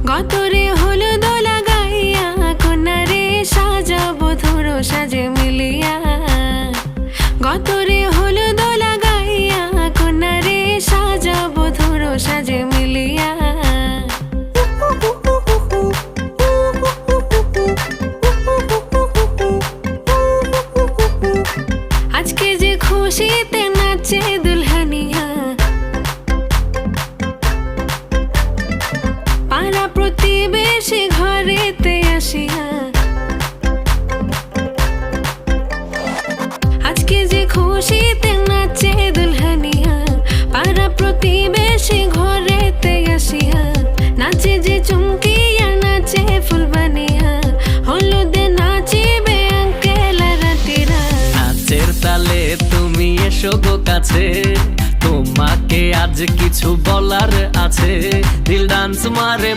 গতরে হলুদ লাগাইয়া কন্যারে সাজাবো ধরো সাজে মিলিয়া। গতরে হলুদ লাগাইয়া কন্যারে সাজাবো ধরো সাজে মিলিয়া। আজকে যে খুশিতে নাচে দুলহানিয়া, পাড়া প্রতিবেশী ঘরেতে আসিয়া। আজকে যে খুশিতে নাচে দুলহানিয়া, পাড়া প্রতিবেশী ঘরেতে আসিয়া। নাচে যে চুমকিয়া নাচে ফুলবানিয়া, হলুদে নাচিবে আঙ্কেল রাতিরা। নাচের তালে তুমি এসো গো কাছে, তোমাকে আজ কিছু বলার আছে। দিল ডান্স মারে